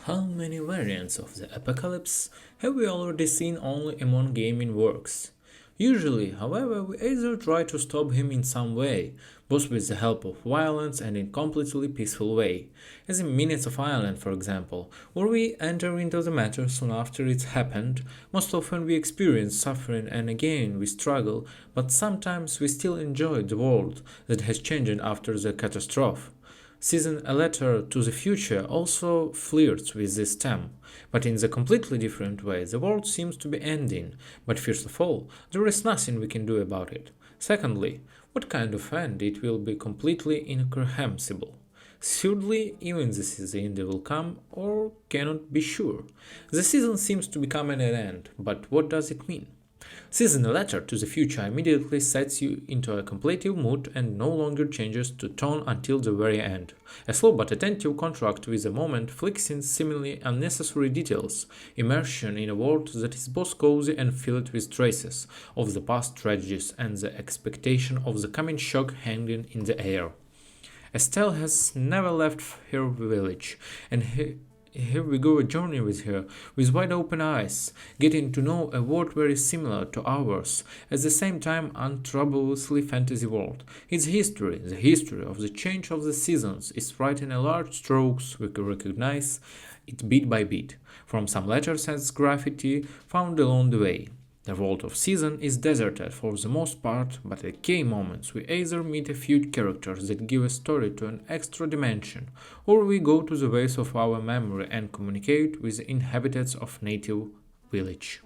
How many variants of the apocalypse have we already seen only among gaming works? Usually, however, we either try to stop him in some way, both with the help of violence and in completely peaceful way, as in Minutes of Ireland for example, where we enter into the matter soon after it's happened. Most often we experience suffering and again we struggle, but sometimes we still enjoy the world that has changed after the catastrophe. Season A Letter to the Future also flirts with this theme, but in a completely different way. The world seems to be ending, but first of all, there is nothing we can do about it. Secondly, what kind of end? It will be completely incomprehensible. Thirdly, even this is the end will come or cannot be sure. The season seems to be coming at an end, but what does it mean? Season A Letter to the Future immediately sets you into a contemplative mood and no longer changes to tone until the very end. A slow but attentive contrast with the moment, flexing seemingly unnecessary details, immersion in a world that is both cozy and filled with traces of the past tragedies and the expectation of the coming shock hanging in the air. Estelle has never left her village, and here we go a journey with her, with wide open eyes, getting to know a world very similar to ours, at the same time untroubledly fantasy world. Its history, the history of the change of the seasons, is written in large strokes. We can recognize it bit by bit, from some letters and graffiti found along the way. The world of Season is deserted for the most part, but at key moments we either meet a few characters that give a story to an extra dimension, or we go to the waves of our memory and communicate with the inhabitants of native village.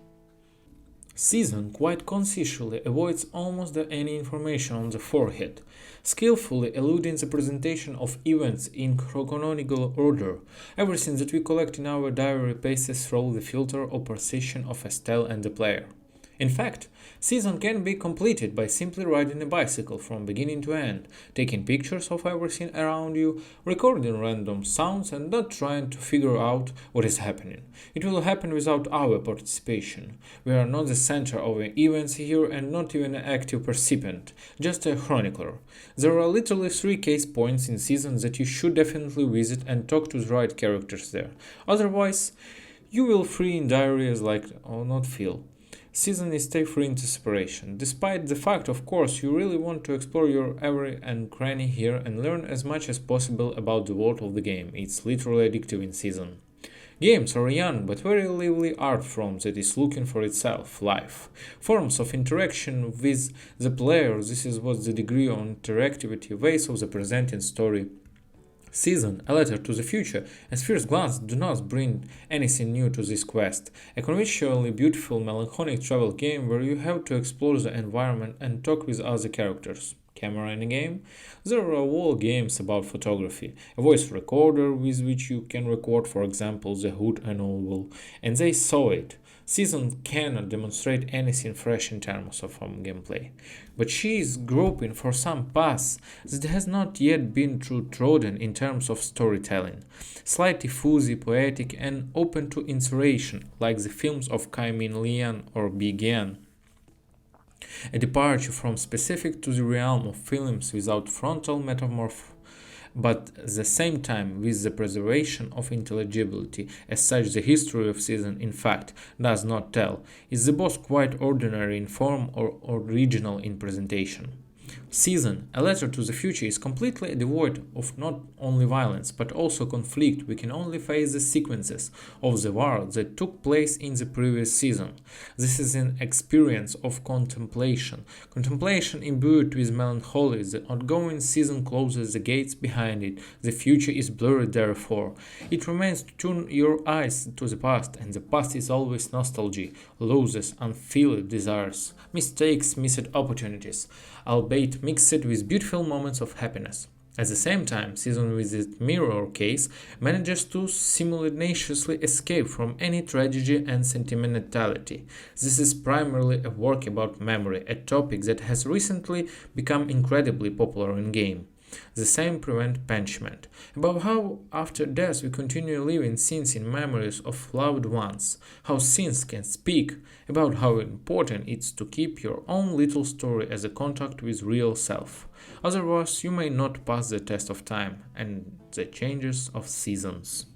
Season quite consciously avoids almost any information on the forehead, skillfully eluding the presentation of events in chronological order. Everything that we collect in our diary passes through the filter or precision of Estelle and the player. In fact, Season can be completed by simply riding a bicycle from beginning to end, taking pictures of everything around you, recording random sounds and not trying to figure out what is happening. It will happen without our participation. We are not the center of events here and not even an active participant, just a chronicler. There are literally 3 case points in Season that you should definitely visit and talk to the right characters there. Otherwise, you will free in diaries like or not feel. Season is stay free into separation, despite the fact, of course, you really want to explore your every and cranny here and learn as much as possible about the world of the game. It's literally addictive in Season. Games are a young but very lively art form that is looking for itself, life. Forms of interaction with the player, this is what the degree of interactivity, ways of the presenting story. Season, A Letter to the Future, at first glance do not bring anything new to this quest. A conventionally beautiful melancholic travel game where you have to explore the environment and talk with other characters. Camera in a game? There are all games about photography, a voice recorder with which you can record, for example, the hood and oval, and they saw it. Season cannot demonstrate anything fresh in terms of gameplay, but she is groping for some path that has not yet been trodden in terms of storytelling, slightly fuzzy, poetic, and open to inspiration, like the films of Kai Min Lian or Big Yan. A departure from specific to the realm of films without frontal metamorph, but at the same time with the preservation of intelligibility. As such, the history of Season, in fact, does not tell. Is the both quite ordinary in form or original in presentation. Season, A Letter to the Future, is completely devoid of not only violence but also conflict. We can only face the sequences of the war that took place in the previous season. This is an experience of contemplation imbued with melancholy. The ongoing season closes the gates behind it. The future is blurred therefore. It remains to turn your eyes to the past, and the past is always nostalgia, losses, unfulfilled desires, mistakes, missed opportunities, albeit mixed with beautiful moments of happiness. At the same time, Season with its mirror case manages to simultaneously escape from any tragedy and sentimentality. This is primarily a work about memory, a topic that has recently become incredibly popular in game. The same prevent punishment. About how after death we continue living scenes in memories of loved ones, how scenes can speak, about how important it is to keep your own little story as a contact with real self. Otherwise you may not pass the test of time and the changes of seasons.